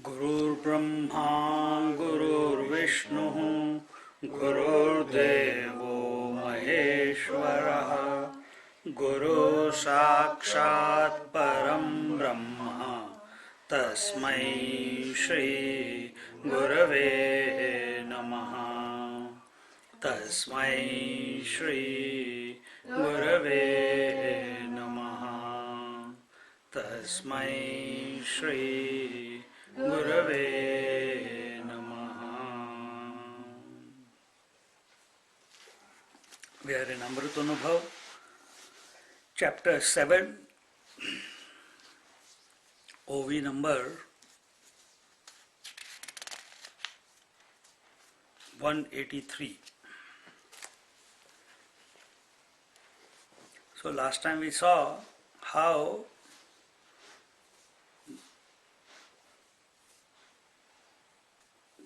गुरुर्ब्रह्मा गुरुर्विष्णुः गुरुर्देवो महेश्वरः गुरुः साक्षात् परं ब्रह्म तस्मै श्री गुरवे नमः तस्मै श्री गुरवे नमः तस्मै श्री गुरवे नमः. We are in Amrutanubhava, chapter 7, OV number 183. So last time we saw how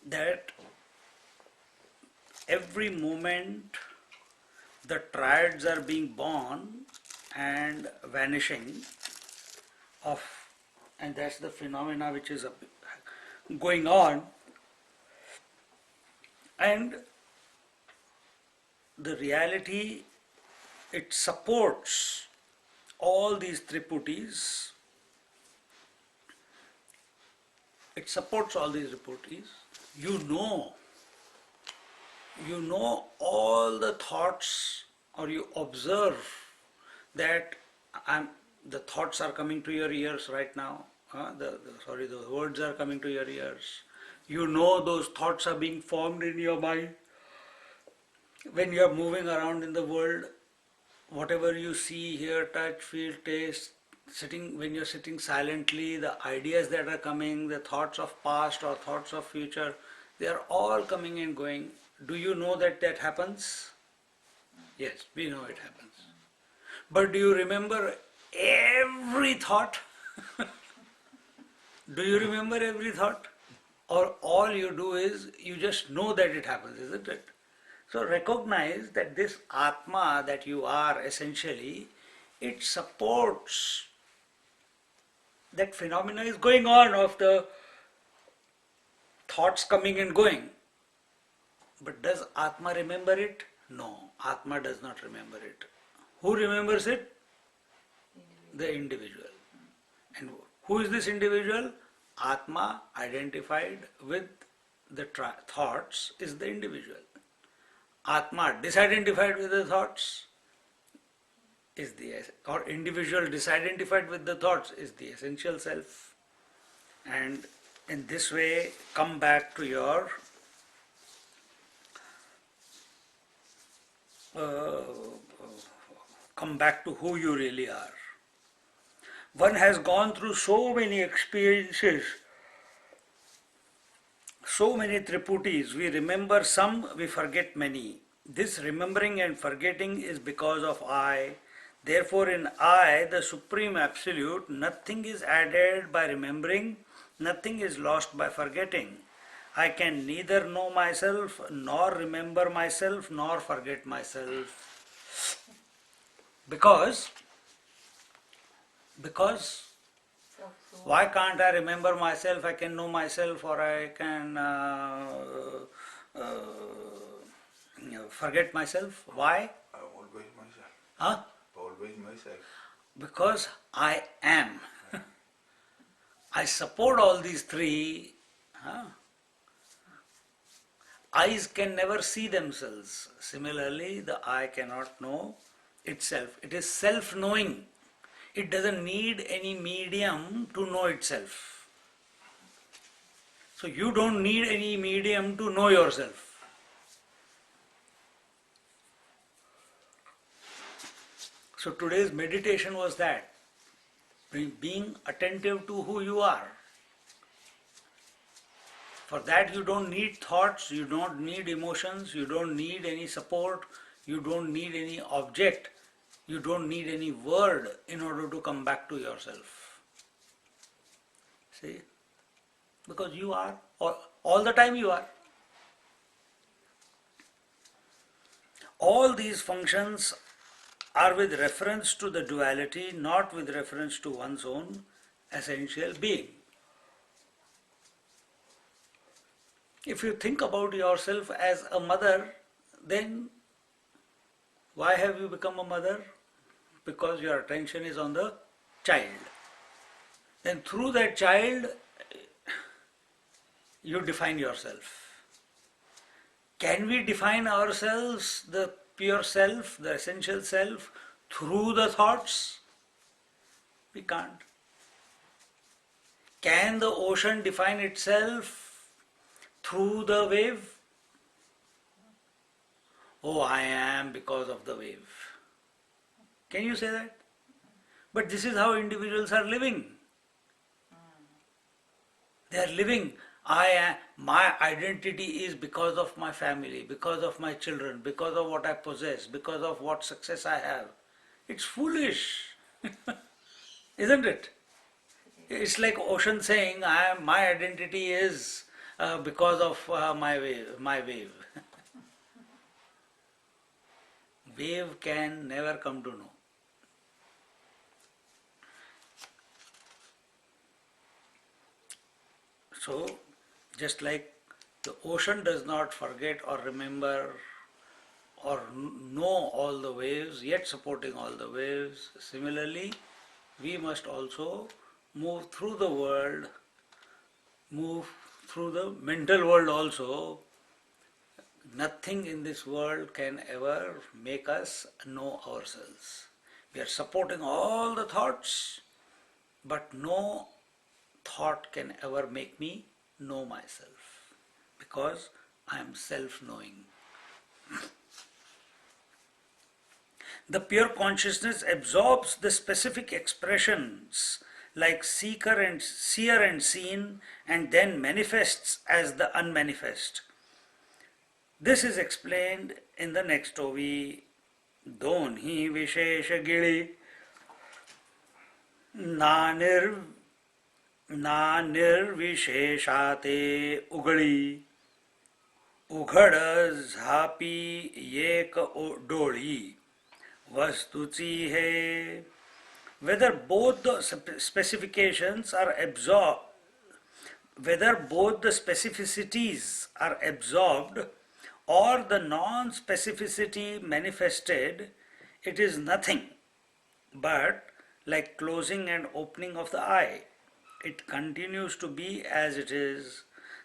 that every moment the triads are being born and vanishing of, and that's the phenomena which is going on, and the reality, it supports all these triputis. It supports all these triputis. You know all the thoughts, or you observe that the thoughts are coming to your ears right now. The words are coming to your ears. You know those thoughts are being formed in your mind. When you are moving around in the world, whatever you see, hear, touch, feel, taste, when you're sitting silently, the ideas that are coming, the thoughts of past or thoughts of future, they are all coming and going. Do you know that that happens? Yes, we know it happens. But do you remember every thought? Do you remember every thought? Or all you do is you just know that it happens, isn't it? So recognize that this Atma that you are essentially, it supports that phenomena is going on of the thoughts coming and going. But does Atma remember it? No, Atma does not remember it. Who remembers it? The individual. And who is this individual? Atma identified with the thoughts is the individual. Atma disidentified with the thoughts is or individual disidentified with the thoughts is the essential self. And in this way, come back to your come back to who you really are. One has gone through so many experiences, so many triputis. We remember some, we forget many. This remembering and forgetting is because of I. Therefore, in I, the Supreme Absolute, nothing is added by remembering, nothing is lost by forgetting. I can neither know myself, nor remember myself, nor forget myself. Because why can't I remember myself? I can know myself, or I can forget myself. Why? I always myself. Huh? Always myself. Because I am. I support all these three. Eyes can never see themselves. Similarly, the eye cannot know itself. It is self-knowing. It doesn't need any medium to know itself. So you don't need any medium to know yourself. So today's meditation was that, being attentive to who you are. For that you don't need thoughts, you don't need emotions, you don't need any support, you don't need any object, you don't need any word in order to come back to yourself. See? Because you are, all the time you are. All these functions are with reference to the duality, not with reference to one's own essential being. If you think about yourself as a mother, then why have you become a mother? Because your attention is on the child. Then through that child, you define yourself. Can we define ourselves, the pure self, the essential self, through the thoughts? We can't. Can the ocean define itself through the wave? Oh, I am because of the wave. Can you say that? But this is how individuals are living. They are living. My identity is because of my family, because of my children, because of what I possess, because of what success I have. It's foolish, isn't it? It's like ocean saying, my identity is because of my wave. My wave. Wave can never come to know. So, just like the ocean does not forget or remember or know all the waves, yet supporting all the waves, similarly, we must also move through the world, move through the mental world also. Nothing in this world can ever make us know ourselves. We are supporting all the thoughts, but no thought can ever make me know myself, because I am self-knowing. The pure consciousness absorbs the specific expressions like seer and seen, and then manifests as the unmanifest. This is explained in the next OV. Donhi Vishesha Gili Na Nirvisheshate Ugli उघड झापी एक डोळी वस्तुची है. Whether both the specifications are absorbed, whether both the specificities are absorbed or the non-specificity manifested, it is nothing but like closing and opening of the eye. It continues to be as it is,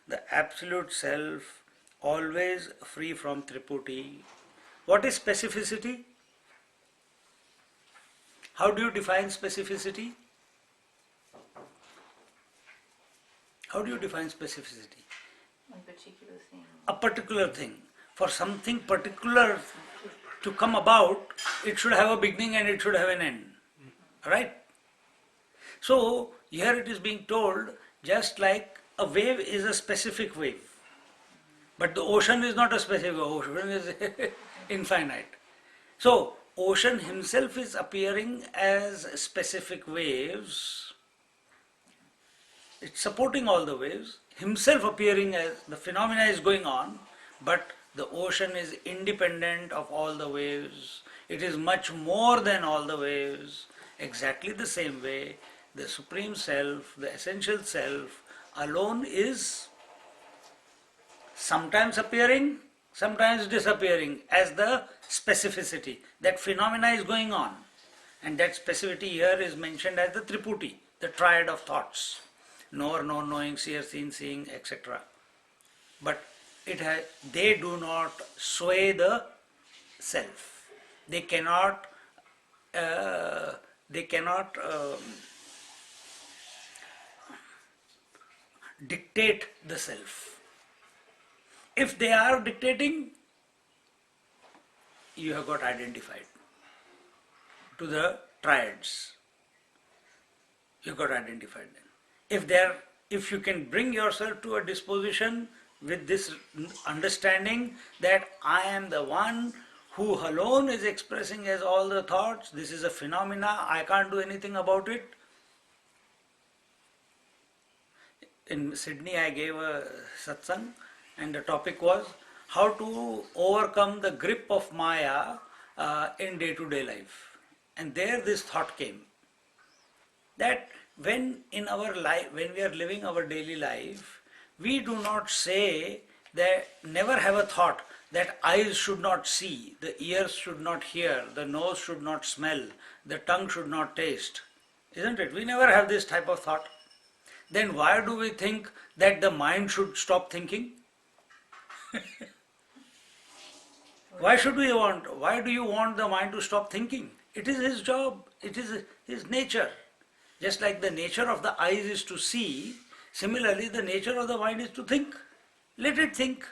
the absolute self, always free from triputi. What is specificity? How do you define specificity? How do you define specificity? One particular thing. A particular thing. For something particular to come about, it should have a beginning and it should have an end. Right? So, here it is being told, just like a wave is a specific wave. But the ocean is not a specific, ocean is infinite. So, ocean himself is appearing as specific waves. It's supporting all the waves, himself appearing as the phenomena is going on, but the ocean is independent of all the waves. It is much more than all the waves. Exactly the same way, the Supreme Self, the essential Self alone is sometimes appearing, sometimes disappearing as the specificity. That phenomena is going on. And that specificity here is mentioned as the triputi, the triad of thoughts. Knower, known, knowing, seer, seen, seeing, etc. But they do not sway the self. They cannot dictate the self. If they are dictating, you have got identified to the triads. You got identified then. If you can bring yourself to a disposition with this understanding that I am the one who alone is expressing as all the thoughts, this is a phenomena, I can't do anything about it. In Sydney I gave a satsang and the topic was how to overcome the grip of Maya in day-to-day life. And there this thought came that when in our life, when we are living our daily life, we do not say they never have a thought that eyes should not see, the ears should not hear, the nose should not smell, the tongue should not taste. Isn't it? We never have this type of thought. Then why do we think that the mind should stop thinking? Why do you want the mind to stop thinking? It is his job, it is his nature. Just like the nature of the eyes is to see, similarly the nature of the mind is to think. Let it think.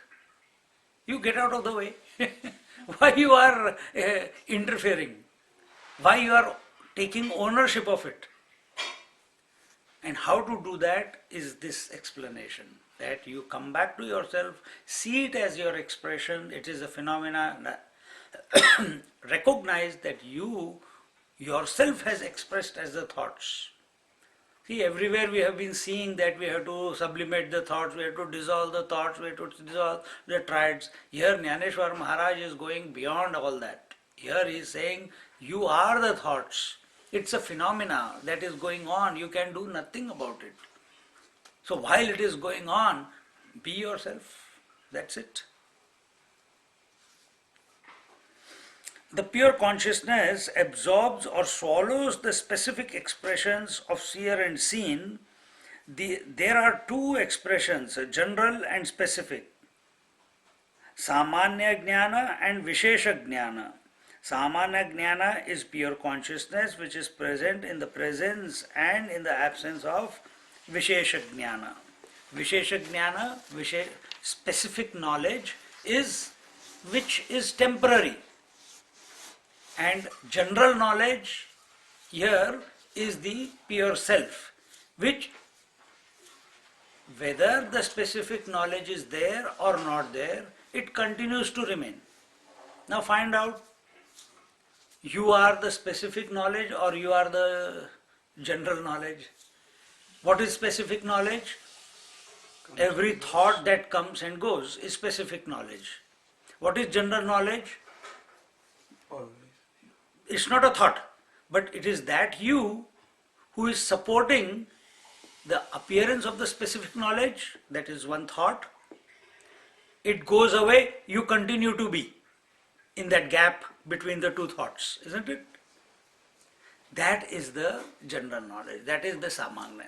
You get out of the way. Why you are interfering? Why you are taking ownership of it? And how to do that is this explanation. That you come back to yourself, see it as your expression, it is a phenomena. Recognize that you yourself has expressed as the thoughts. See, everywhere we have been seeing that we have to sublimate the thoughts, we have to dissolve the thoughts, we have to dissolve the triads. Here Jnaneshwar Maharaj is going beyond all that. Here he is saying, you are the thoughts. It's a phenomena that is going on. You can do nothing about it. So while it is going on, be yourself. That's it. The pure consciousness absorbs or swallows the specific expressions of seer and seen. There are two expressions, general and specific. Samanya Jnana and Vishesha Jnana. Samanya Jnana is pure consciousness which is present in the presence and in the absence of Vishesha Jnana. Vishesha Jnana, specific knowledge, is which is temporary. And general knowledge here is the pure self, which whether the specific knowledge is there or not there, it continues to remain. Now find out, you are the specific knowledge or you are the general knowledge. What is specific knowledge? Every thought that comes and goes is specific knowledge. What is general knowledge? Always. It's not a thought, but it is that you who is supporting the appearance of the specific knowledge. That is one thought. It goes away, you continue to be in that gap between the two thoughts, isn't it? That is the general knowledge, that is the samanya.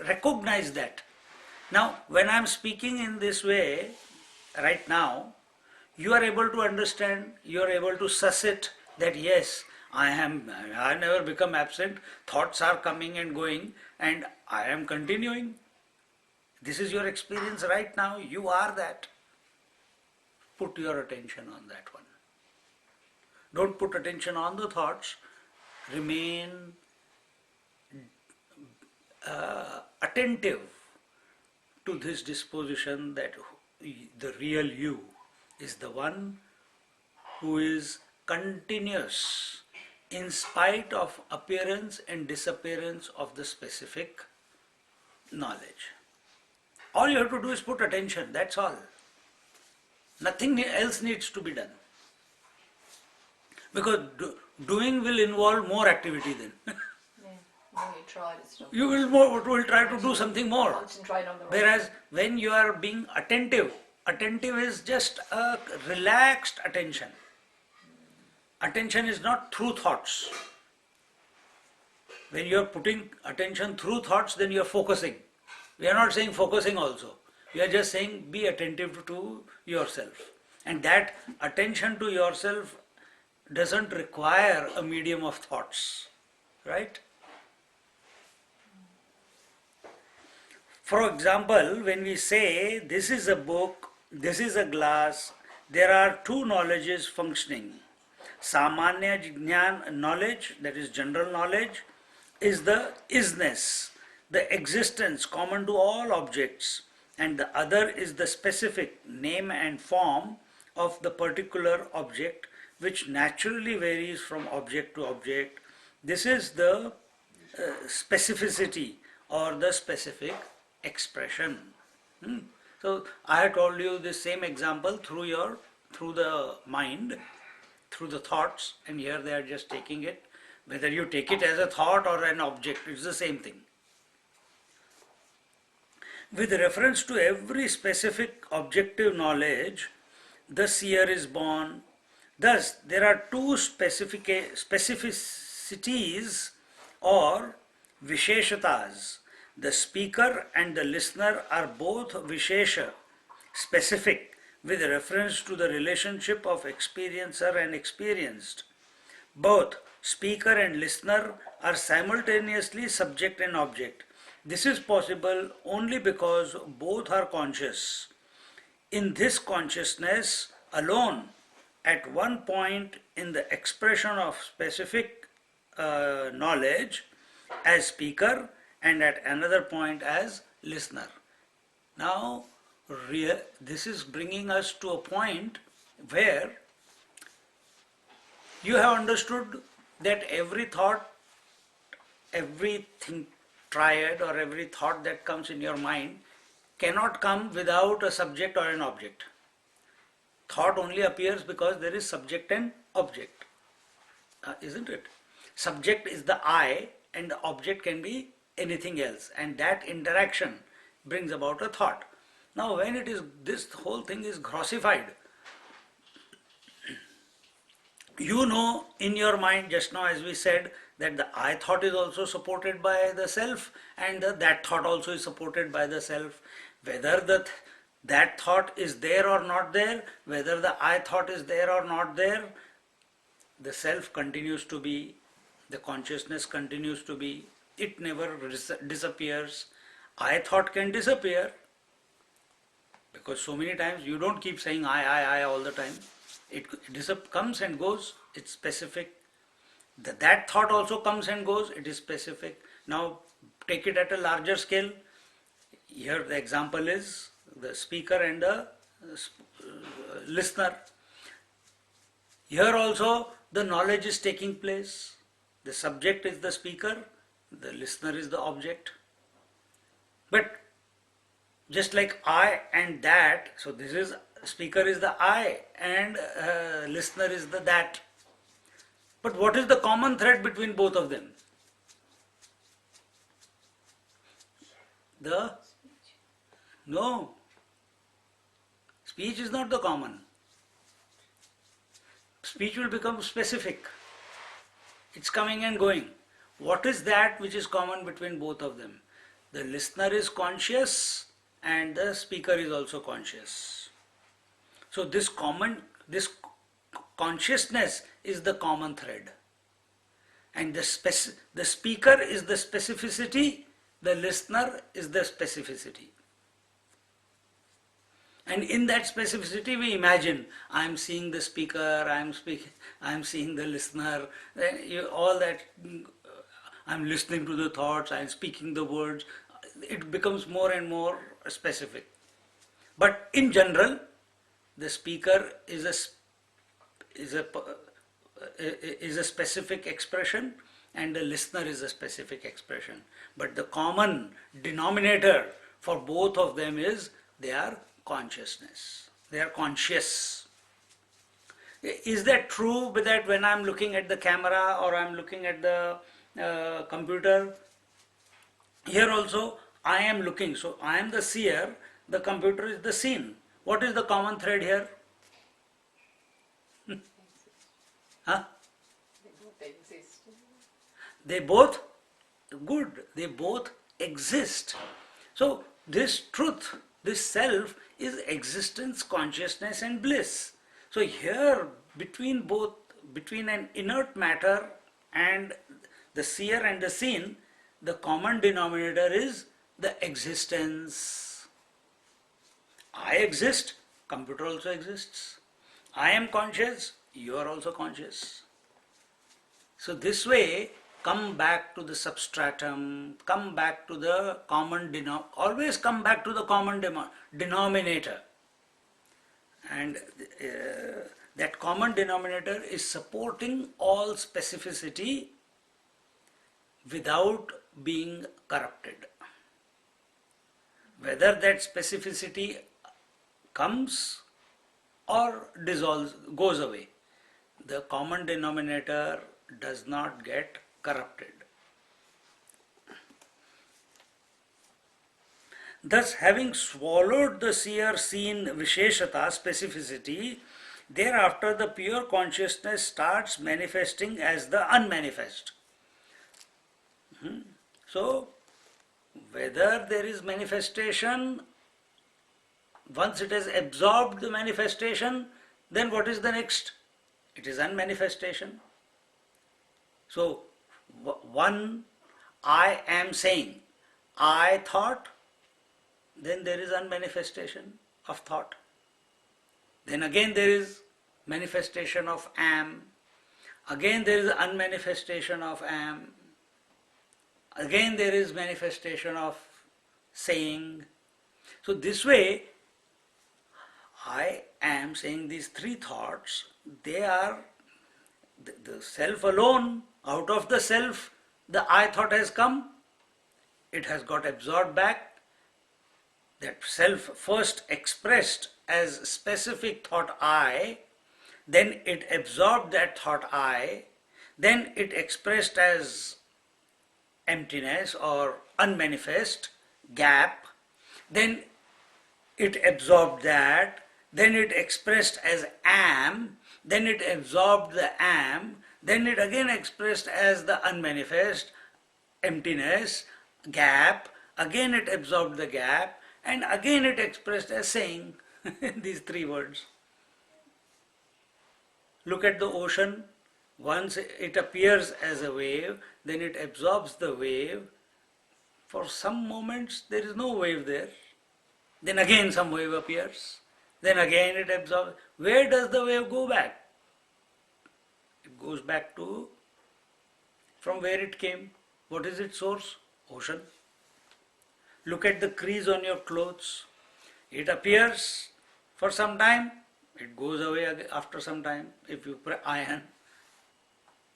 Recognize that. Now, when I am speaking in this way, right now, you are able to understand, you are able to suss it that yes, I never become absent, thoughts are coming and going, and I am continuing. This is your experience right now, you are that. Put your attention on that one. Don't put attention on the thoughts, remain attentive to this disposition that the real you is the one who is continuous in spite of appearance and disappearance of the specific knowledge. All you have to do is put attention, that's all. Nothing else needs to be done. Because doing will involve more activity then. Yeah. When you try to stop. You will try to do something more. Concentrate on the right. Whereas when you are being attentive, attentive is just a relaxed attention. Attention is not through thoughts. When you are putting attention through thoughts, then you are focusing. We are not saying focusing also. We are just saying be attentive to yourself. And that attention to yourself doesn't require a medium of thoughts. Right? For example, when we say this is a book, this is a glass, there are two knowledges functioning. Samanya Jnana knowledge, that is general knowledge, is the isness, the existence common to all objects, and the other is the specific name and form of the particular object, which naturally varies from object to object. This is the specificity or the specific expression. So I have told you the same example through the mind, through the thoughts, and here they are just taking it. Whether you take it as a thought or an object, it's the same thing. With reference to every specific objective knowledge, the seer is born. Thus, there are two specificities or visheshatas. The speaker and the listener are both vishesha, specific, with reference to the relationship of experiencer and experienced. Both speaker and listener are simultaneously subject and object. This is possible only because both are conscious. In this consciousness alone, at one point in the expression of specific knowledge as speaker and at another point as listener. Now, this is bringing us to a point where you have understood that every thought, everything triad or every thought that comes in your mind cannot come without a subject or an object. Thought only appears because there is subject and object, isn't it? Subject is the I and the object can be anything else, and that interaction brings about a thought. Now when it is, this whole thing is grossified, you know in your mind just now as we said that the I thought is also supported by the self and that thought also is supported by the self. Whether that thought is there or not there, whether the I thought is there or not there, the self continues to be, the consciousness continues to be, it never disappears. I thought can disappear because so many times you don't keep saying I all the time. It comes and goes, it's specific. That thought also comes and goes, it is specific. Now take it at a larger scale. Here the example is the speaker and the listener. Here also the knowledge is taking place. The subject is the speaker, the listener is the object. But just like I and that, so this is, speaker is the I and listener is the that. But what is the common thread between both of them? No. Speech is not the common. Speech will become specific. It's coming and going. What is that which is common between both of them? The listener is conscious and the speaker is also conscious. So this consciousness is the common thread. And the speaker is the specificity, the listener is the specificity. And in that specificity we imagine, I am seeing the speaker, I am seeing the listener, all that, I am listening to the thoughts, I am speaking the words. It becomes more and more specific. But in general, the speaker is a specific expression and the listener is a specific expression. But the common denominator for both of them is they are consciousness. They are conscious. Is that true that when I am looking at the camera or I am looking at the computer? Here also I am looking, so I am the seer, the computer is the seen. What is the common thread here? Huh? They both exist. So this truth, this self is existence, consciousness and bliss. So here between an inert matter and the seer and the seen, the common denominator is the existence. I exist, computer also exists. I am conscious, you are also conscious. So this way, come back to the substratum, come back to the common denominator, always come back to the common denominator. And that common denominator is supporting all specificity without being corrupted. Whether that specificity comes or dissolves, goes away, the common denominator does not get corrupted. Thus, having swallowed the seer seen Visheshata, specificity, thereafter the pure consciousness starts manifesting as the unmanifest. So, whether there is manifestation, once it has absorbed the manifestation, then what is the next? It is unmanifestation. So, one, I am saying, I thought, then there is unmanifestation of thought. Then again there is manifestation of am. Again there is unmanifestation of am. Again there is manifestation of saying. So this way, I am saying these three thoughts, they are the self alone. Out of the self, the I thought has come, it has got absorbed back. That self first expressed as specific thought I, then it absorbed that thought I, then it expressed as emptiness or unmanifest, gap, then it absorbed that, then it expressed as am, then it absorbed the am, then it again expressed as the unmanifest, emptiness, gap, again it absorbed the gap, and again it expressed as saying these three words. Look at the ocean. Once it appears as a wave, then it absorbs the wave. For some moments there is no wave there. Then again some wave appears. Then again it absorbs. Where does the wave go back? It goes back to from where it came. What is its source? Ocean. Look at the crease on your clothes. It appears for some time, it goes away after some time if you iron.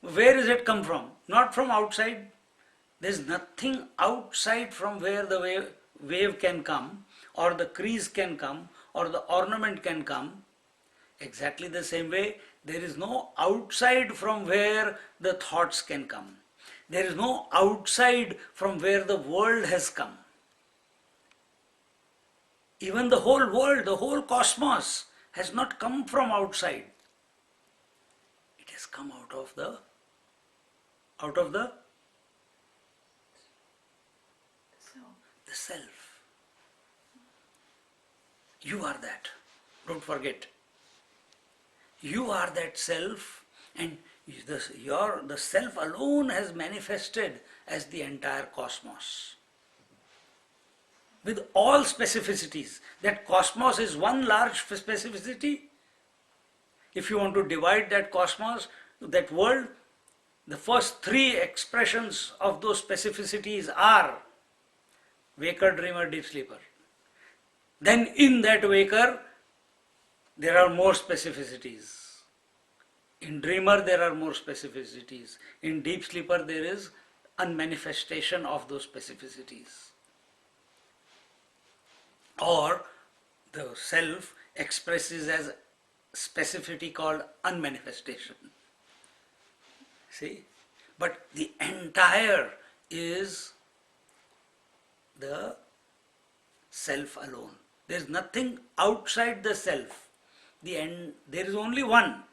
Where does it come from? Not from outside. There is nothing outside from where the wave can come, or the crease can come, or the ornament can come. Exactly the same way, there is no outside from where the thoughts can come. There is no outside from where the world has come. Even the whole world, the whole cosmos has not come from outside. It has come out of the self. You are that. Don't forget. You are that self, and the self alone has manifested as the entire cosmos. With all specificities. That cosmos is one large specificity. If you want to divide that cosmos, that world, the first three expressions of those specificities are waker, dreamer, deep sleeper. Then in that waker, there are more specificities. In dreamer, there are more specificities. In deep sleeper, there is unmanifestation of those specificities. Or the self expresses as specificity called unmanifestation. See? But the entire is the self alone. There is nothing outside the self. There is only one.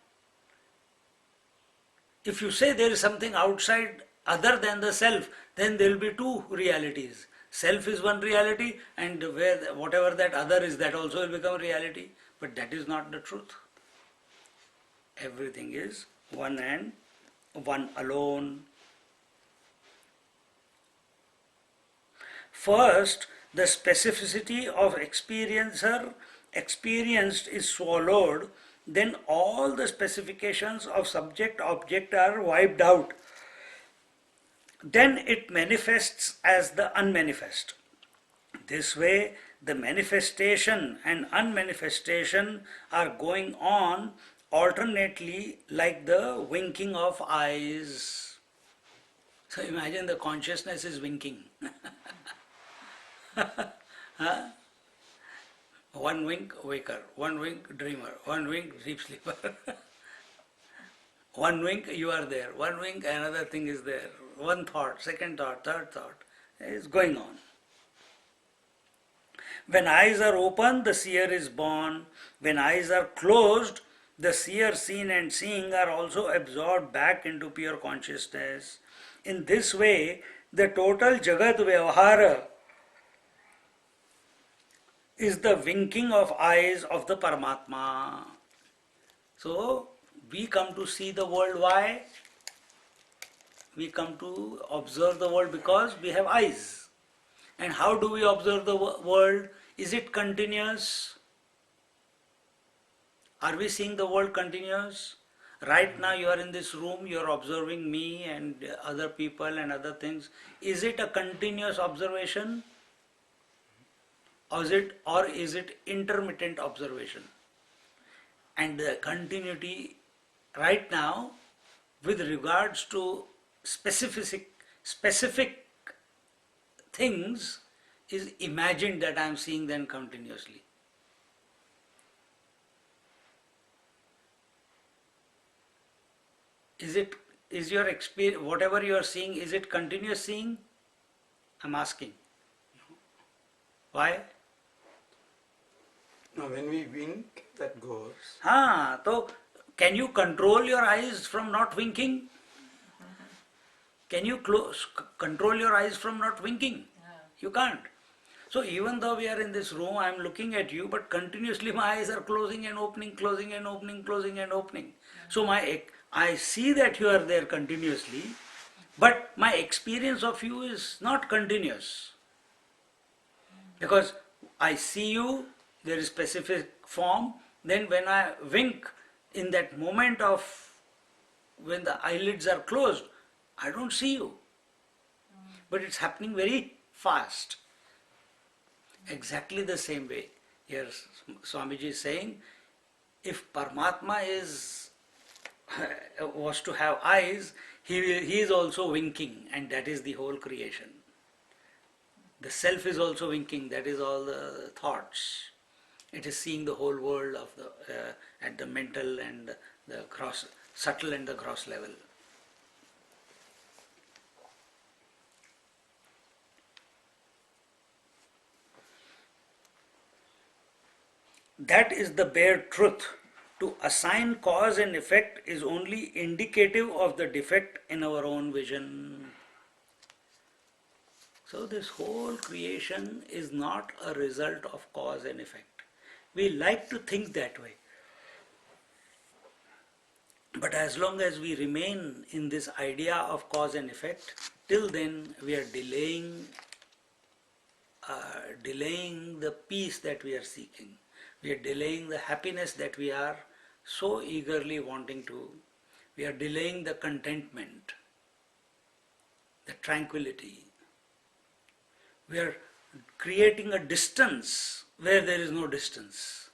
If you say there is something outside other than the self, then there will be two realities. Self is one reality, and whatever that other is, that also will become reality. But that is not the truth. Everything is one and one alone. First, the specificity of experienced is swallowed, then all the specifications of subject-object are wiped out. Then it manifests as the unmanifest. This way, the manifestation and unmanifestation are going on alternately like the winking of eyes. So imagine the consciousness is winking. Huh? One wink, waker. One wink, dreamer. One wink, deep sleeper. One wink, you are there. One wink, another thing is there. One thought, second thought, third thought is going on. When eyes are open, the seer is born. When eyes are closed, the seer, seen and seeing are also absorbed back into pure consciousness. In this way, the total Jagat Vyavahara is the winking of eyes of the Paramatma. So, we come to see the world. Why? We come to observe the world because we have eyes. And how do we observe the world? Is it continuous? Are we seeing the world continuous? Right now you are in this room, you are observing me and other people and other things. Is it a continuous observation? Or is it intermittent observation? And the continuity right now with regards to specific things is imagined that I am seeing them continuously. Is your experience, whatever you are seeing, is it continuous seeing? I'm asking. Why? Now, when we wink, that goes. So can you control your eyes from not winking? Can you control your eyes from not winking? You can't. So even though we are in this room, I am looking at you, but continuously my eyes are closing and opening, closing and opening, closing and opening. So I see that you are there continuously, but my experience of you is not continuous. Because I see you, there is specific form, then when I wink, in that moment of when the eyelids are closed, I don't see you. But it's happening very fast. Exactly the same way. Here Swamiji is saying, if Paramatma was to have eyes, he is also winking, and that is the whole creation. The self is also winking, that is all the thoughts. It is seeing the whole world of at the mental and the subtle and the gross level. That is the bare truth. To assign cause and effect is only indicative of the defect in our own vision. So this whole creation is not a result of cause and effect. We like to think that way. But as long as we remain in this idea of cause and effect, till then we are delaying the peace that we are seeking. We are delaying the happiness that we are so eagerly wanting to. We are delaying the contentment, the tranquility. We are creating a distance where there is no distance.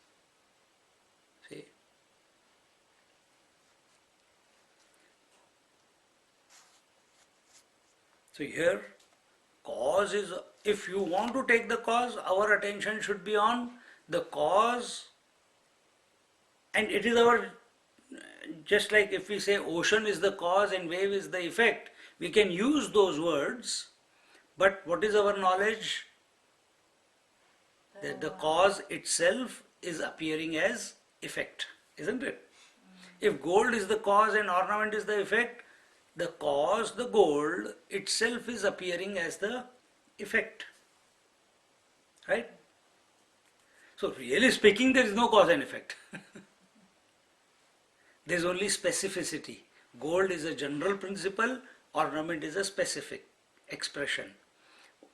See? So here, cause is, if you want to take the cause, our attention should be on the cause, and it is our, just like if we say ocean is the cause and wave is the effect, we can use those words, but what is our knowledge? That the cause itself is appearing as effect, isn't it? If gold is the cause and ornament is the effect, the cause, the gold itself is appearing as the effect. Right? So really speaking, there is no cause and effect. There is only specificity. Gold is a general principle, ornament is a specific expression.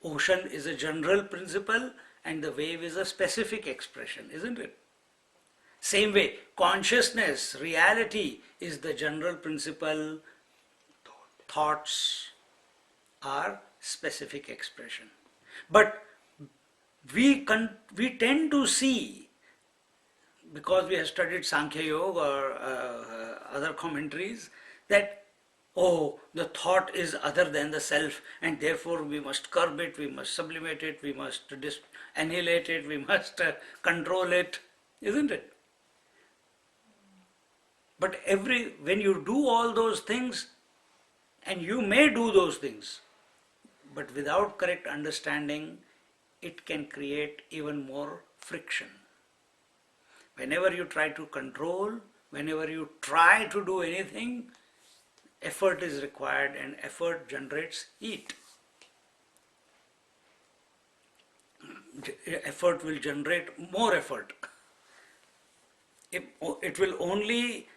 Ocean is a general principle and the wave is a specific expression, isn't it? Same way, consciousness, reality is the general principle, thoughts are specific expression. But we tend to see, because we have studied Sankhya Yoga or other commentaries, that the thought is other than the self and therefore we must curb it, we must sublimate it, we must annihilate it, we must control it, isn't it? But when you do all those things, and you may do those things, but without correct understanding, it can create even more friction. Whenever you try to control, whenever you try to do anything, effort is required, and effort generates heat. Effort will generate more effort. It will only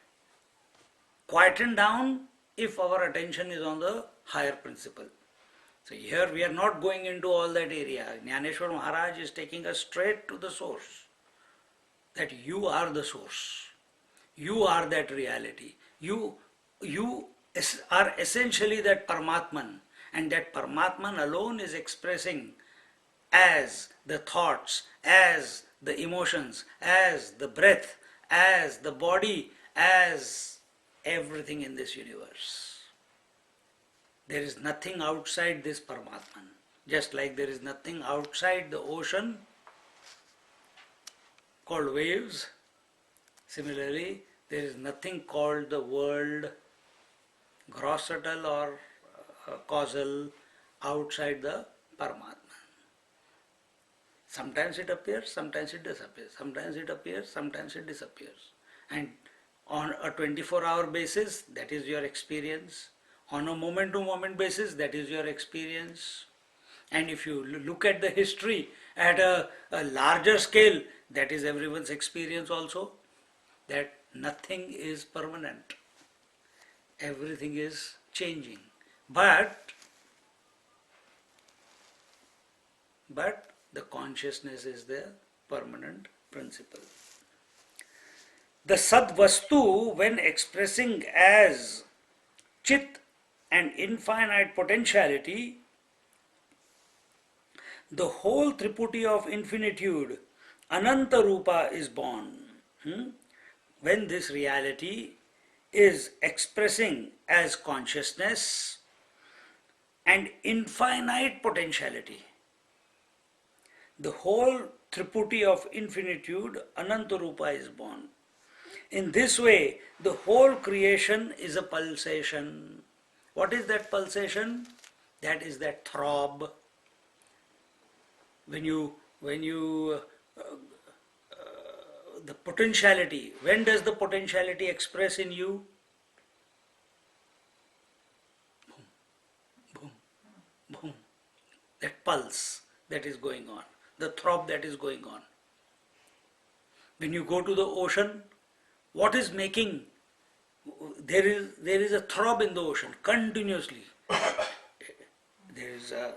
quieten down if our attention is on the higher principle. So here we are not going into all that area. Jnaneshwar Maharaj is taking us straight to the source. That you are the source. You are that reality. You are essentially that Paramatman. And that Paramatman alone is expressing as the thoughts, as the emotions, as the breath, as the body, as everything in this universe. There is nothing outside this Paramatman. Just like there is nothing outside the ocean called waves, similarly, there is nothing called the world, gross, subtle or causal, outside the Paramatman. Sometimes it appears, sometimes it disappears. Sometimes it appears, sometimes it disappears. And on a 24-hour basis, that is your experience. On a moment-to-moment basis, that is your experience. And if you look at the history at a larger scale, that is everyone's experience also, that nothing is permanent. Everything is changing. But the consciousness is the permanent principle. The Sadvastu, when expressing as Chit and infinite potentiality, the whole Triputi of infinitude, Ananta Rupa, is born. When this reality is expressing as consciousness and infinite potentiality, the whole Triputi of infinitude, Ananta Rupa, is born. In this way, the whole creation is a pulsation. What is that pulsation? That is that throb. The potentiality, when does the potentiality express in you? Boom, boom, boom. That pulse that is going on, the throb that is going on. When you go to the ocean, what is making? There is a throb in the ocean continuously. There is a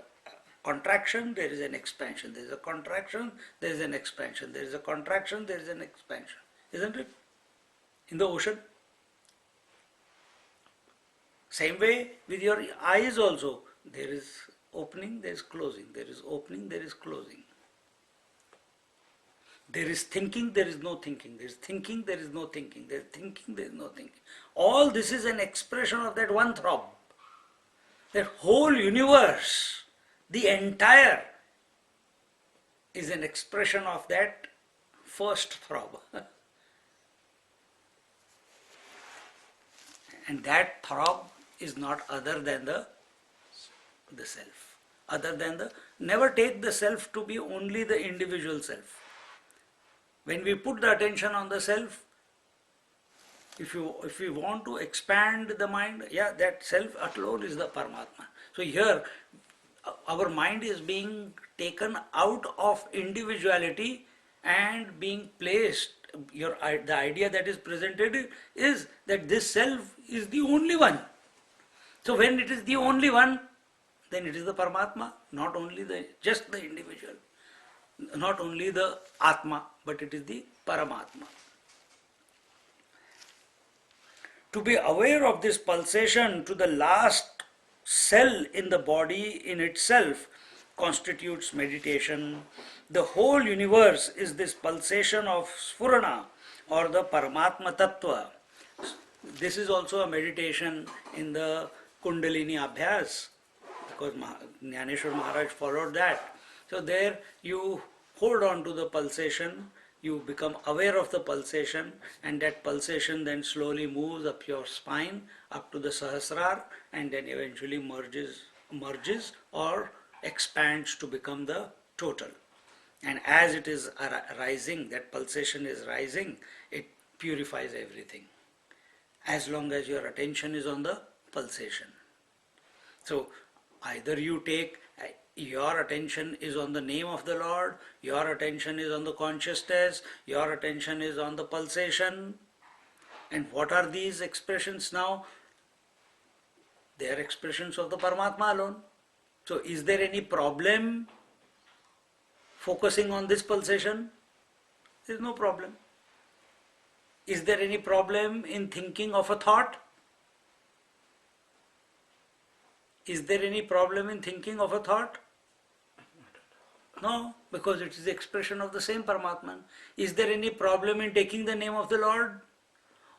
contraction, there is an expansion. There is a contraction, there is an expansion. There is a contraction, there is an expansion. Isn't it? In the ocean. Same way with your eyes also. There is opening, there is closing. There is opening, there is closing. There is thinking, there is no thinking. There is thinking, there is no thinking. There is thinking, there is no thinking. All this is an expression of that one throb. That whole universe, the entire, is an expression of that first throb. And that throb is not other than the self. Never take the self to be only the individual self. When we put the attention on the self, if we want to expand the mind, that self alone is the Paramatma. So here, our mind is being taken out of individuality and being placed. The idea that is presented is that this self is the only one. So when it is the only one, then it is the Paramatma, not only just the individual, not only the Atma, but it is the Paramatma. To be aware of this pulsation to the last cell in the body in itself constitutes meditation. The whole universe is this pulsation of Sphurana or the Paramatma Tattva. This is also a meditation in the Kundalini Abhyas, because Jnaneshwar Maharaj followed that. So there you hold on to the pulsation, you become aware of the pulsation, and that pulsation then slowly moves up your spine, up to the Sahasrara, and then eventually merges or expands to become the total. And as it is rising, that pulsation is rising, it purifies everything. As long as your attention is on the pulsation. So either you take your attention is on the name of the Lord, your attention is on the consciousness, your attention is on the pulsation. And what are these expressions now? They are expressions of the Paramatma alone. So is there any problem focusing on this pulsation? There is no problem. Is there any problem in thinking of a thought? Is there any problem in thinking of a thought? No, because it is the expression of the same Paramatman. Is there any problem in taking the name of the Lord?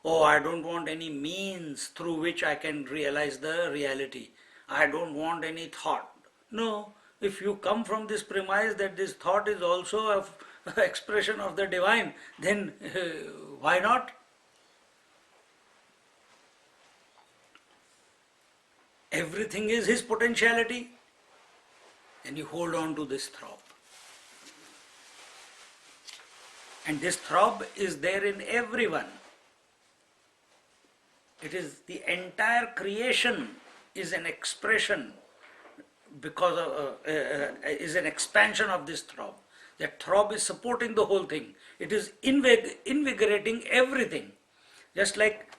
Oh, I don't want any means through which I can realize the reality. I don't want any thought. No, if you come from this premise that this thought is also an expression of the divine, then why not? Everything is his potentiality. And you hold on to this throb. And this throb is there in everyone. It is the entire creation is an expression because of, is an expansion of this throb. That throb is supporting the whole thing. It is invigorating everything. Just like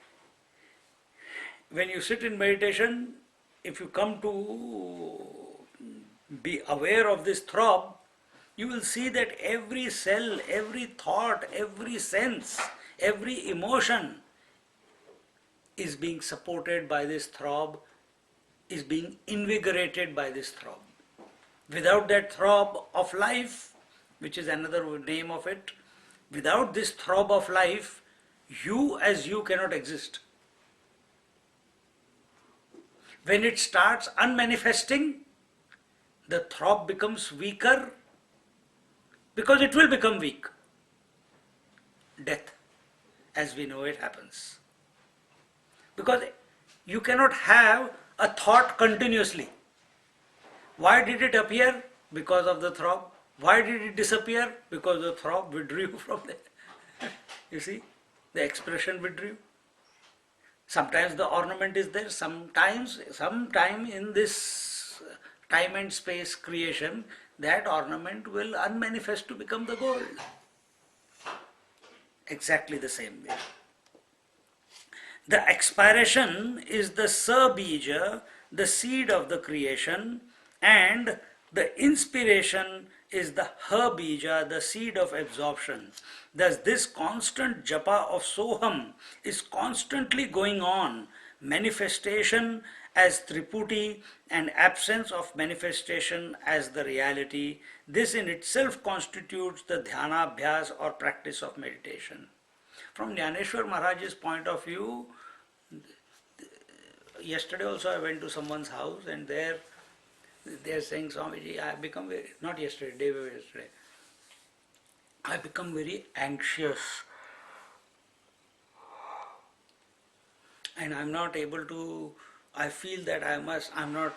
when you sit in meditation, if you come to be aware of this throb, you will see that every cell, every thought, every sense, every emotion is being supported by this throb, is being invigorated by this throb. Without that throb of life, which is another name of it, without this throb of life, you as you cannot exist. When it starts unmanifesting, the throb becomes weaker because it will become weak. Death, as we know it, happens. Because you cannot have a thought continuously. Why did it appear? Because of the throb. Why did it disappear? Because the throb withdrew from there. You see, the expression withdrew. Sometimes the ornament is there, sometime in this time and space creation, that ornament will unmanifest to become the gold. Exactly the same way. The expiration is the sabija, the seed of the creation, and the inspiration is the habija, the seed of absorption. Thus this constant japa of Soham is constantly going on. Manifestation as Triputi and absence of manifestation as the reality. This in itself constitutes the dhyana abhyas or practice of meditation. From Jnaneshwar Maharaj's point of view, yesterday also I went to someone's house and there they are saying, Swamiji, I have become very, not yesterday, day before yesterday, I have become very anxious and I am not able to, I feel that I'm not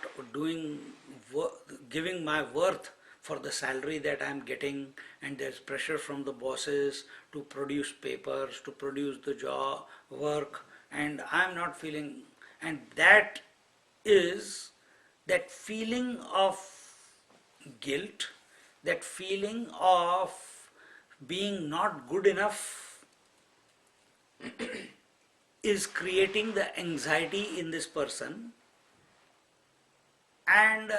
giving my worth for the salary that I am getting, and there's pressure from the bosses to produce papers, to produce the job, work, and I am not feeling, and that is that feeling of guilt, that feeling of being not good enough is creating the anxiety in this person, and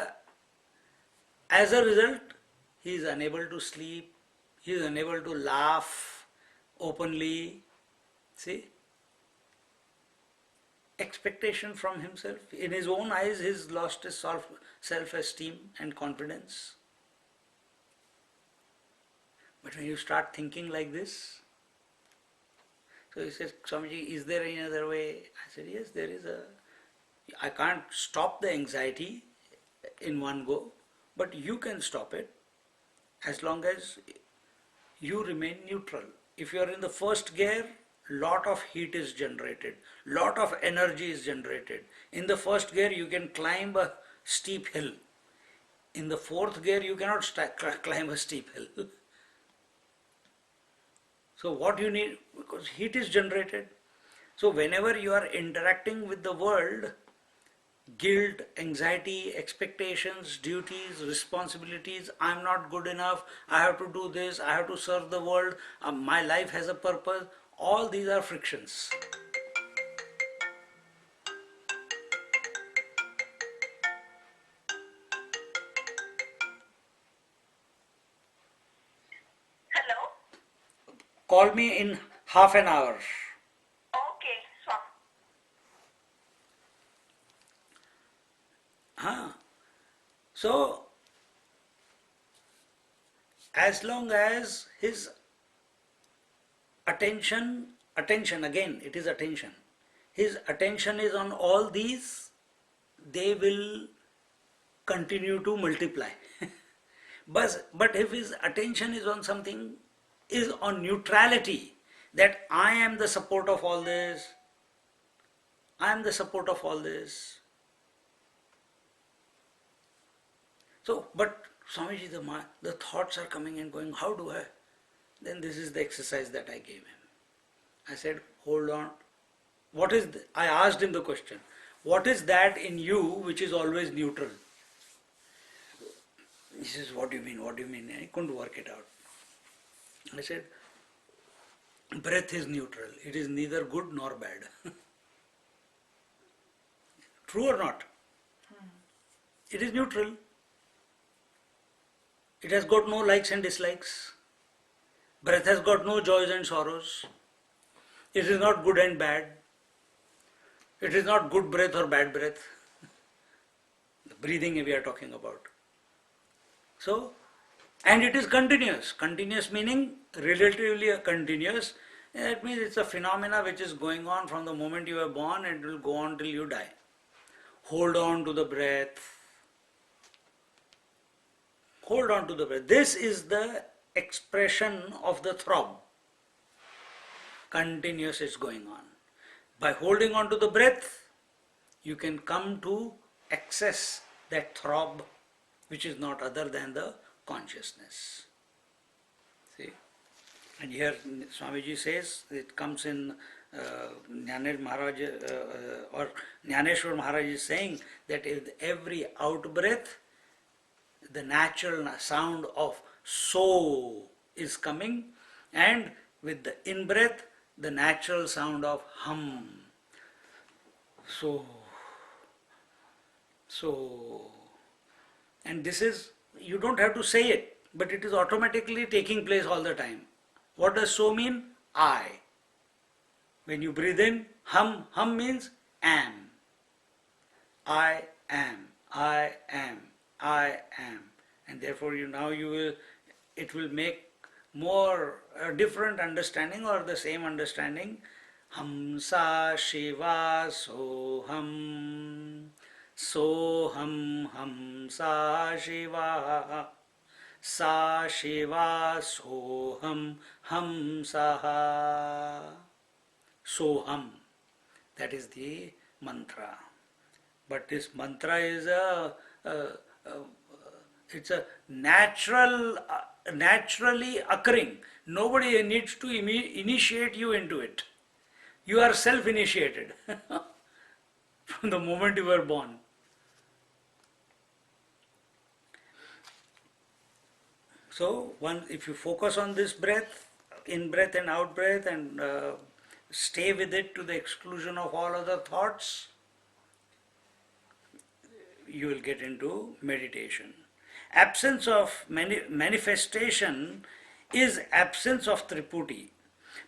as a result he is unable to sleep, he is unable to laugh openly. See, expectation from himself, in his own eyes he's lost his self-esteem and confidence. But when you start thinking like this, so he says, Swamiji, is there any other way? I said, yes, there is I can't stop the anxiety in one go, but you can stop it as long as you remain neutral. If you are in the first gear, lot of heat is generated, lot of energy is generated. In the first gear you can climb a steep hill. In the fourth gear, you cannot climb a steep hill. So what you need, because heat is generated. So whenever you are interacting with the world, guilt, anxiety, expectations, duties, responsibilities, I'm not good enough, I have to do this, I have to serve the world, my life has a purpose, all these are frictions. Hello? Call me in half an hour. Okay, Swami. So, as long as his attention again, it is attention. His attention is on all these, they will continue to multiply. But if his attention is on something, is on neutrality, that I am the support of all this, I am the support of all this. So, but Swamiji, the thoughts are coming and going, how do I? Then this is the exercise that I gave him. I said, hold on. I asked him the question, what is that in you which is always neutral? He says, what do you mean? What do you mean? I couldn't work it out. I said, breath is neutral. It is neither good nor bad. True or not? It is neutral. It has got no likes and dislikes. Breath has got no joys and sorrows. It is not good and bad. It is not good breath or bad breath. The breathing we are talking about. So, and it is continuous. Continuous meaning relatively continuous. That means it's a phenomena which is going on from the moment you are born and it will go on till you die. Hold on to the breath. Hold on to the breath. This is the expression of the throb. Continuous is going on. By holding on to the breath, you can come to access that throb which is not other than the consciousness. See? And here Swamiji says, it comes in Jnaneshwar Maharaj, or Jnaneshwar Maharaj is saying that with every out breath, the natural sound of so is coming, and with the in breath, the natural sound of hum. So, and this is, you don't have to say it, but it is automatically taking place all the time. What does so mean? I. When you breathe in, hum means am. I am, I am, I am. And therefore it will make more a different understanding or the same understanding. Hamsa Shiva Soham. Soham Hamsa Shiva. Sa Shiva Soham Hamsaha. Soham. That is the mantra. But this mantra is it's a naturally occurring. Nobody needs to initiate you into it. You are self-initiated from the moment you were born. So, if you focus on this breath, in breath and out breath, and stay with it to the exclusion of all other thoughts, you will get into meditation. Absence of manifestation is absence of Triputi.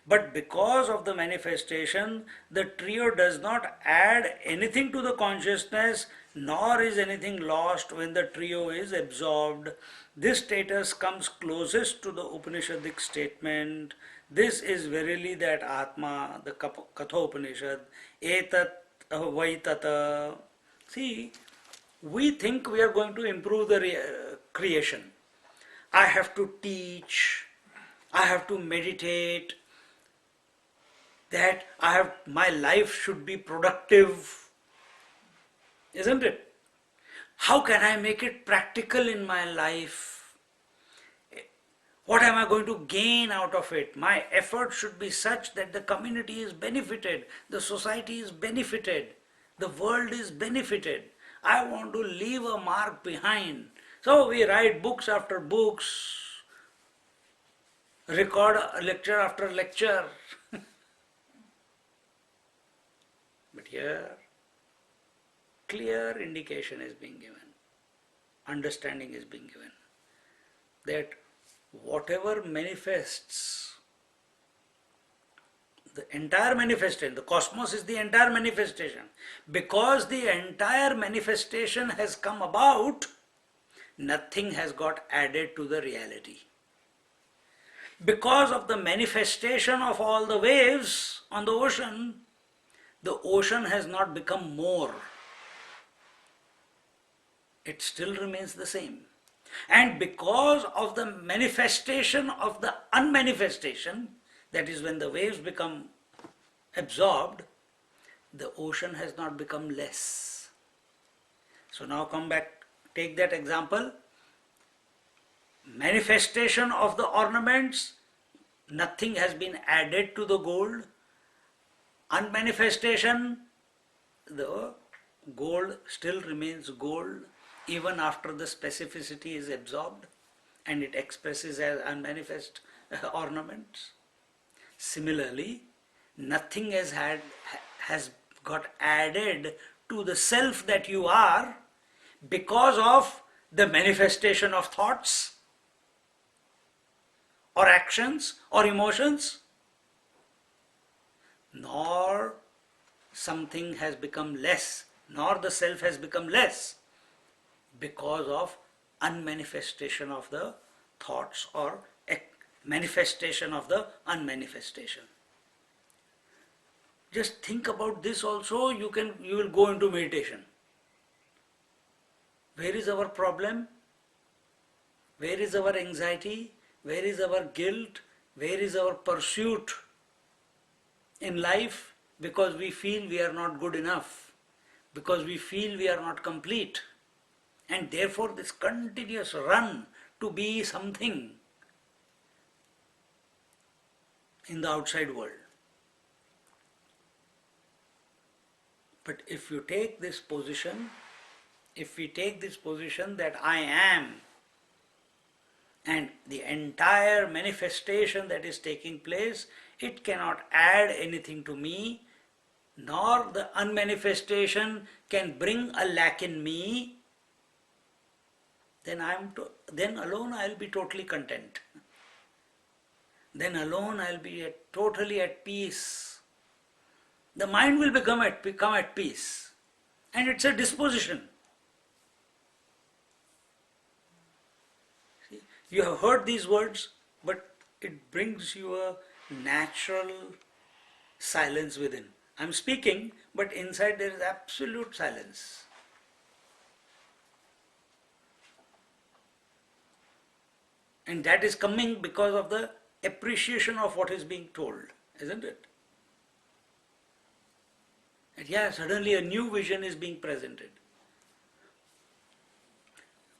But because of the manifestation, the trio does not add anything to the consciousness, nor is anything lost when the trio is absorbed. This status comes closest to the Upanishadic statement. This is verily that Atma, the Katha Upanishad, etat vaitata. See, we think we are going to improve the creation. I have to teach, I have to meditate, that my life should be productive, isn't it? How can I make it practical in my life? What am I going to gain out of it? My effort should be such that the community is benefited, the society is benefited, the world is benefited. I want to leave a mark behind. So we write books after books, record lecture after lecture. But here, clear indication is being given, understanding is being given, that whatever manifests, the entire manifestation, the cosmos is the entire manifestation. Because the entire manifestation has come about, nothing has got added to the reality. Because of the manifestation of all the waves on the ocean has not become more. It still remains the same. And because of the manifestation of the unmanifestation, that is when the waves become absorbed, the ocean has not become less. So now come back, take that example. Manifestation of the ornaments, nothing has been added to the gold. Unmanifestation, the gold still remains gold even after the specificity is absorbed and it expresses as unmanifest ornaments. Similarly, nothing has got added to the self that you are because of the manifestation of thoughts or actions or emotions, nor something has become less, nor the self has become less because of unmanifestation of the thoughts or manifestation of the unmanifestation. Just think about this also, you will go into meditation. Where is our problem? Where is our anxiety? Where is our guilt? Where is our pursuit in life? Because we feel we are not good enough, because we feel we are not complete, and therefore this continuous run to be something in the outside world. But if you take this position, if we take this position that I am, and the entire manifestation that is taking place, it cannot add anything to me, nor the unmanifestation can bring a lack in me, then alone I will be totally content. Then alone I will be totally at peace. The mind will become at peace, and it's a disposition. See, you have heard these words, but it brings you a natural silence within. I'm speaking, but inside there is absolute silence. And that is coming because of the appreciation of what is being told, isn't it? And yeah, suddenly a new vision is being presented.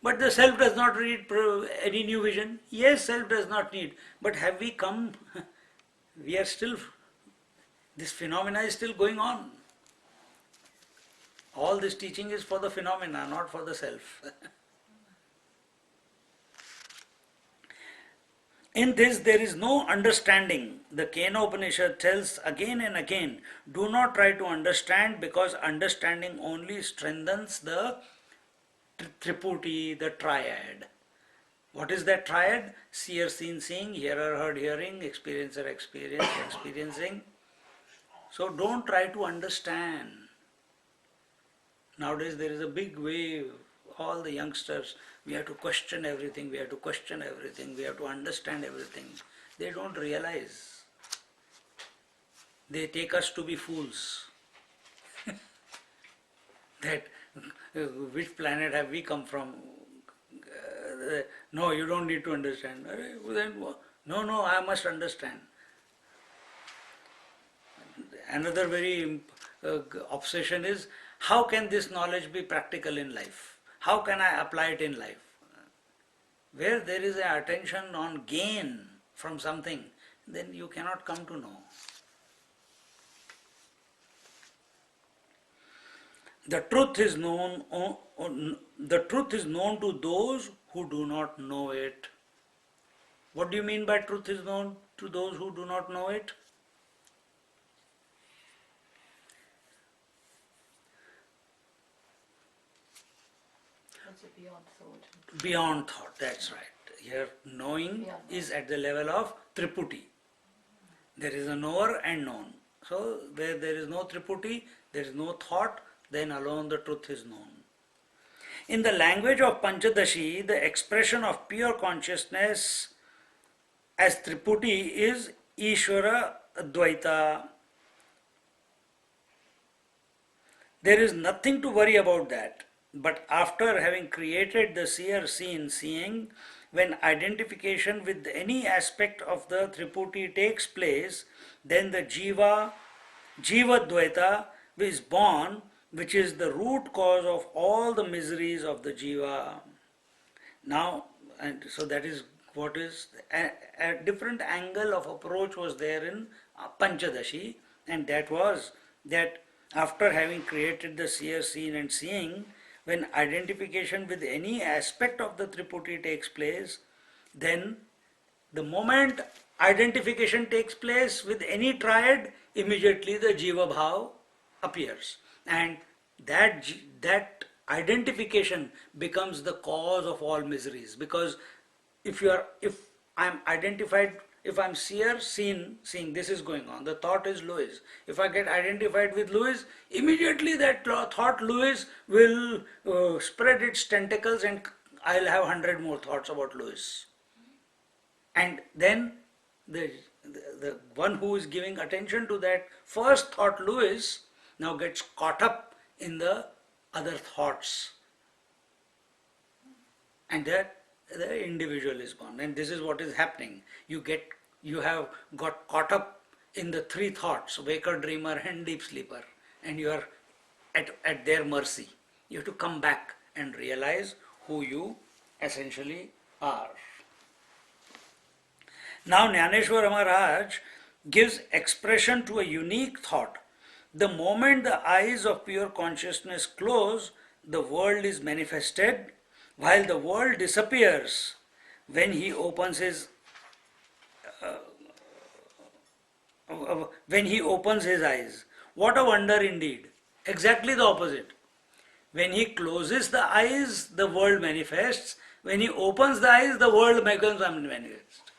But the self does not need any new vision. Yes, self does not need. But have we come? We are still, this phenomena is still going on. All this teaching is for the phenomena, not for the self. In this there is no understanding. The Kena Upanishad tells again and again, do not try to understand, because understanding only strengthens the Triputi, the triad. What is that triad? Seer, seen, seeing, hearer, heard, hearing, experiencer, experiencing. So don't try to understand. Nowadays there is a big wave, all the youngsters, we have to question everything, we have to understand everything. They don't realize. They take us to be fools. That which planet have we come from? No, you don't need to understand. No, I must understand. Another very obsession is, how can this knowledge be practical in life? how can I apply it in life? Where there is an attention on gain from something, then you cannot come to know. The truth is known. The truth is known to those who do not know it. What do you mean by truth is known to those who do not know it? What's it beyond thought? Beyond thought, that's right. Here, knowing Beyond is at the level of triputi. There is a knower and known. So, where there is no triputi, there is no thought, then alone the truth is known. In the language of Panchadashi, the expression of pure consciousness as triputi is Ishvara Advaita. There is nothing to worry about that. But after having created the seer seen seeing, when identification with any aspect of the triputi takes place, then the Jiva Dvaita is born, which is the root cause of all the miseries of the Jiva. Now, and so that is what is a different angle of approach was there in Panchadashi, and that was that after having created the seer, seen and seeing, when identification with any aspect of the triputi takes place, then the moment identification takes place with any triad, immediately the Jiva Bhav appears. And that identification becomes the cause of all miseries. Because if I'm identified, if I'm seer, seeing, this is going on, the thought is Louis. If I get identified with Louis, immediately that thought Louis will spread its tentacles and I'll have 100 more thoughts about Louis. And then the one who is giving attention to that first thought Louis now gets caught up in the other thoughts. And that the individual is gone. And this is what is happening. You have got caught up in the three thoughts, waker, dreamer and deep sleeper. And you are at their mercy. You have to come back and realize who you essentially are. Now Jnaneshwara Maharaj gives expression to a unique thought. The moment the eyes of pure consciousness close, the world is manifested, while the world disappears when he opens his eyes. What a wonder indeed! Exactly the opposite. When he closes the eyes, the world manifests. When he opens the eyes, the world becomes manifest.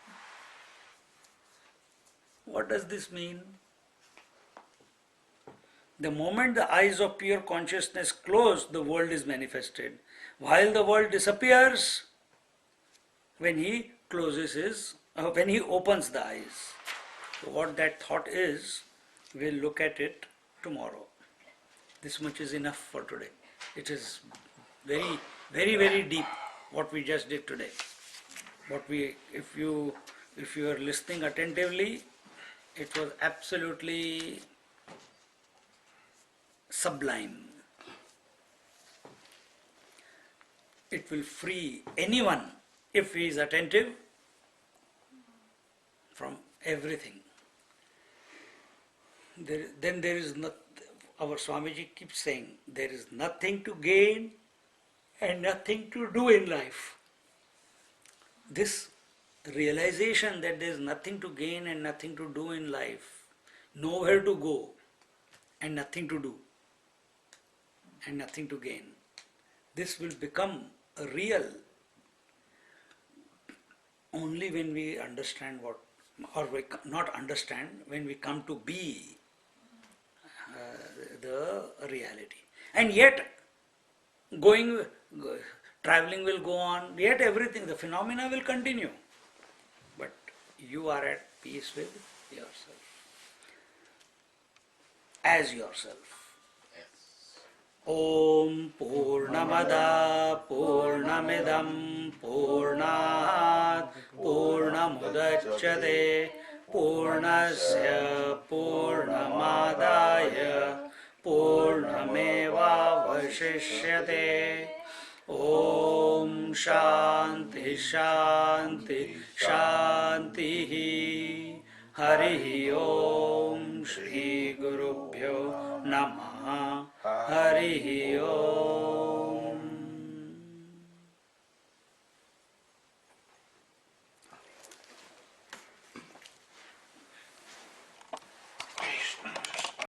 What does this mean? The moment the eyes of pure consciousness close, the world is manifested. While the world disappears when he when he opens the eyes. So what that thought is, we'll look at it tomorrow. This much is enough for today. It is very, very, very deep what we just did today. If you are listening attentively, it was absolutely sublime. It will free anyone, if he is attentive, from everything. Then there is not. Our Swamiji keeps saying, there is nothing to gain and nothing to do in life. This realization that there is nothing to gain and nothing to do in life, nowhere to go and nothing to do and nothing to gain, this will become real only when we understand not understand, when we come to be the reality. And yet, traveling will go on, yet everything, the phenomena will continue. But you are at peace with yourself. As yourself. Om Purnamada Purnamidam Purnat Purnamudachyate Purnasya Purnamadaya Purnameva Vashishyate ॐ शान्ति शान्ति शान्तिः हरिः ॐ श्रीगुरुभ्यो नमः हरिः ॐ